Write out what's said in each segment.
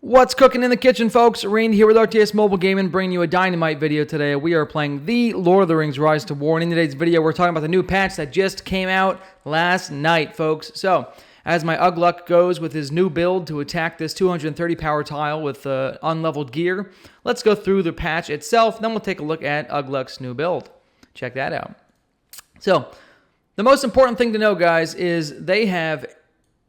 What's cooking in the kitchen, folks? Randy here with RTS Mobile Gaming, bringing you a dynamite video today. We are playing the Lord of the Rings Rise to War, and in today's video, we're talking about the new patch that just came out last night, folks. So, as my Ugluk goes with his new build to attack this 230 power tile with unleveled gear, let's go through the patch itself, then we'll take a look at Ugluk's new build. Check that out. So, the most important thing to know, guys, is they have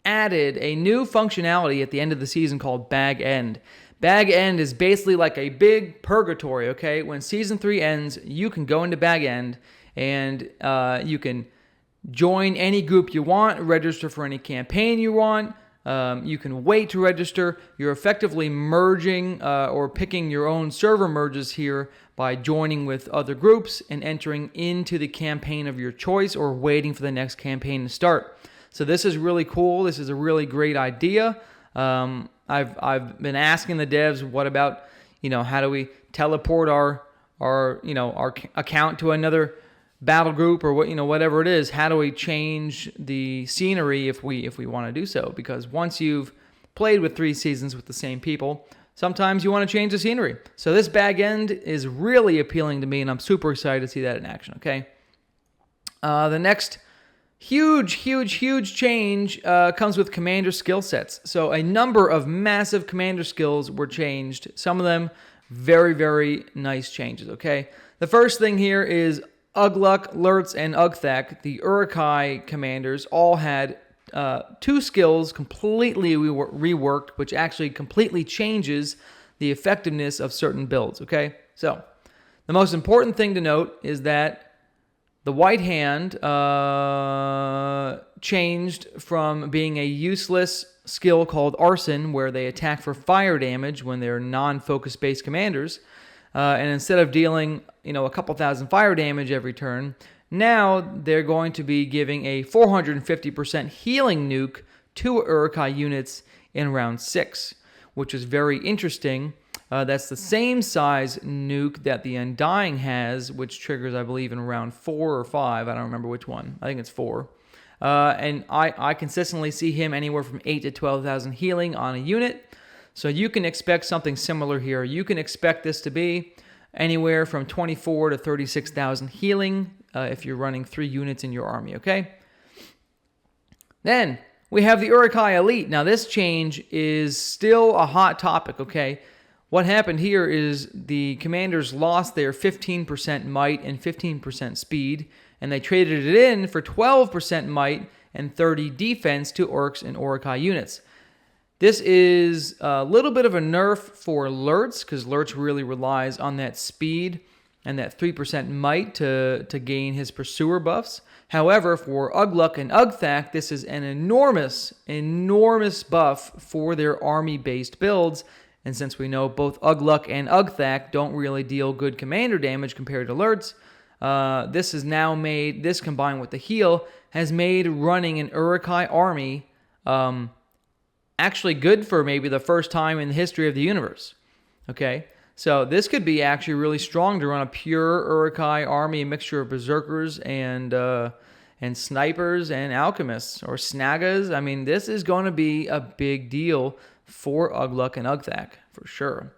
added a new functionality at the end of the season called Bag End. Bag End is basically like a big purgatory, okay? When Season 3 ends, you can go into Bag End and you can join any group you want, register for any campaign you want. You can wait to register. You're effectively merging or picking your own server merges here by joining with other groups and entering into the campaign of your choice or waiting for the next campaign to start. So this is really cool. This is a really great idea. I've been asking the devs, what about, how do we teleport our account to another battle group or whatever it is? How do we change the scenery if we want to do so? Because once you've played with 3 seasons with the same people, sometimes you want to change the scenery. So this Bag End is really appealing to me, and I'm super excited to see that in action. Okay. The next huge change comes with commander skill sets. So a number of massive commander skills were changed. Some of them very nice changes, okay? The first thing here is Ugluk, Lurtz, and Ugthak, the Uruk-hai commanders, all had 2 skills completely reworked, which actually completely changes the effectiveness of certain builds, okay? So the most important thing to note is that the White Hand changed from being a useless skill called Arson, where they attack for fire damage when they're non-focus based commanders, and instead of dealing a couple thousand fire damage every turn, now they're going to be giving a 450% healing nuke to Uruk-hai units in round 6, which is very interesting. That's the same size nuke that the Undying has, which triggers, I believe, in round 4 or 5. I don't remember which one. I think it's 4. And I consistently see him anywhere from 8 to 12,000 healing on a unit. So you can expect something similar here. You can expect this to be anywhere from 24 to 36,000 healing if you're running 3 units in your army, okay? Then we have the Uruk-hai Elite. Now this change is still a hot topic, okay? What happened here is the commanders lost their 15% might and 15% speed, and they traded it in for 12% might and 30 defense to Orcs and Uruk-hai units. This is a little bit of a nerf for Lurtz, because Lurtz really relies on that speed and that 3% might to gain his pursuer buffs. However, for Ugluk and Ugthak, this is an enormous buff for their army-based builds. And since we know both Ugluk and Ugthak don't really deal good commander damage compared to Lurtz, this has now made, this combined with the heal, has made running an Uruk-hai army actually good for maybe the first time in the history of the universe. Okay? So this could be actually really strong to run a pure Uruk-hai army, a mixture of berserkers and snipers and alchemists or snagas. I mean, this is going to be a big deal for Ugluk and Ugthak, for sure.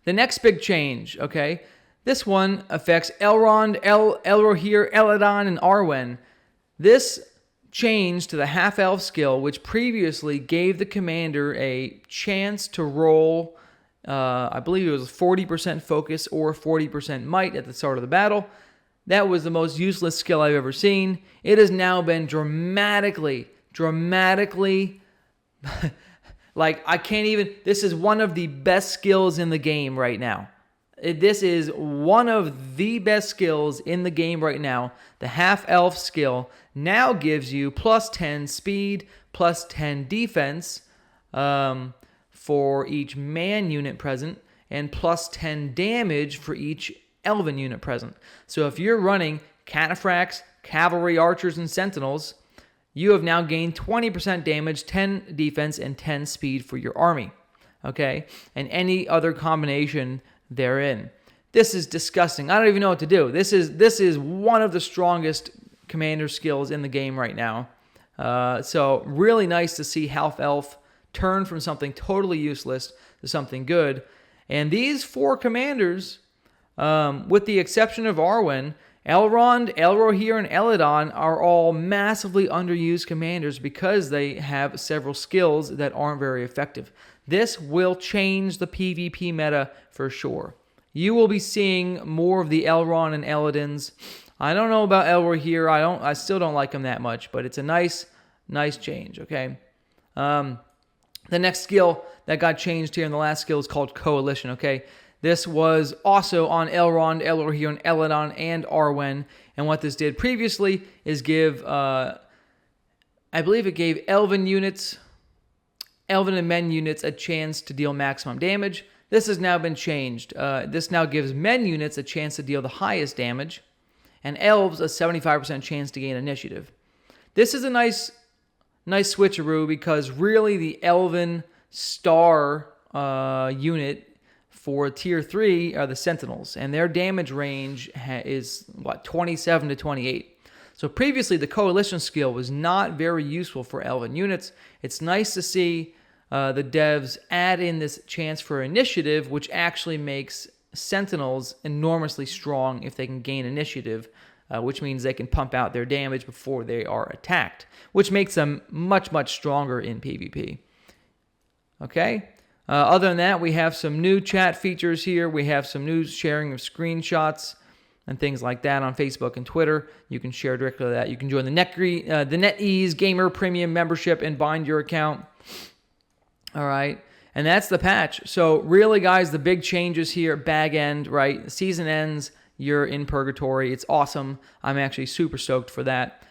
The next big change, okay? This one affects Ellrond, Elrohir, Elladan, and Arwen. This change to the half-elf skill, which previously gave the commander a chance to roll, I believe it was 40% focus or 40% might at the start of the battle. That was the most useless skill I've ever seen. It has now been dramatically like, I can't even, this is one of the best skills in the game right now. This is one of the best skills in the game right now. The half-elf skill now gives you plus 10 speed, plus 10 defense for each man unit present, and plus 10 damage for each elven unit present. So if you're running cataphracts, cavalry, archers, and sentinels, you have now gained 20% damage, 10 defense, and 10 speed for your army, okay? And any other combination therein. This is disgusting. I don't even know what to do. This is one of the strongest commander skills in the game right now. So really nice to see half elf turn from something totally useless to something good. And these 4 commanders, with the exception of Arwen, Ellrond, Elrohir, and Elladan are all massively underused commanders because they have several skills that aren't very effective. This will change the PvP meta for sure. You will be seeing more of the Elrond and Elladans. I don't know about Elrohir. I still don't like him that much, but it's a nice change, okay? The next skill that got changed here in the last skill is called Coalition, okay? This was also on Elrond, Elrohir, and Elladan, and Arwen. And what this did previously is give, I believe it gave Elven and men units a chance to deal maximum damage. This has now been changed. This now gives men units a chance to deal the highest damage, and elves a 75% chance to gain initiative. This is a nice switcheroo because really the Elven star unit for Tier 3 are the Sentinels, and their damage range is, 27 to 28. So previously, the Coalition skill was not very useful for Elven units. It's nice to see the devs add in this chance for initiative, which actually makes Sentinels enormously strong if they can gain initiative, which means they can pump out their damage before they are attacked, which makes them much, much stronger in PvP. Okay? Other than that, we have some new chat features here. We have some new sharing of screenshots and things like that on Facebook and Twitter. You can share directly to that. You can join the NetEase Gamer Premium membership and bind your account. All right. And that's the patch. So really, guys, the big changes here, bag end, right? The season ends, you're in purgatory. It's awesome. I'm actually super stoked for that.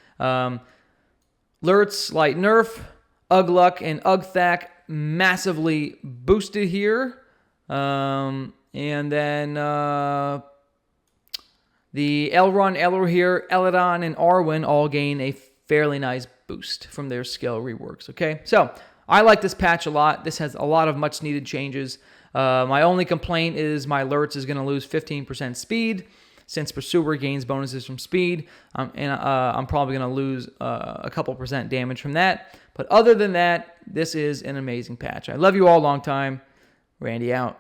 Lurtz, slight nerf. Ugluk and Ugthak massively boosted here. And then the Elrond, Elrohir, Elladan, and Arwen all gain a fairly nice boost from their skill reworks. Okay, so I like this patch a lot. This has a lot of much needed changes. My only complaint is my Lurtz is going to lose 15% speed since Pursuer gains bonuses from speed. And I'm probably going to lose a couple percent damage from that. But other than that, this is an amazing patch. I love you all. Long time. Randy out.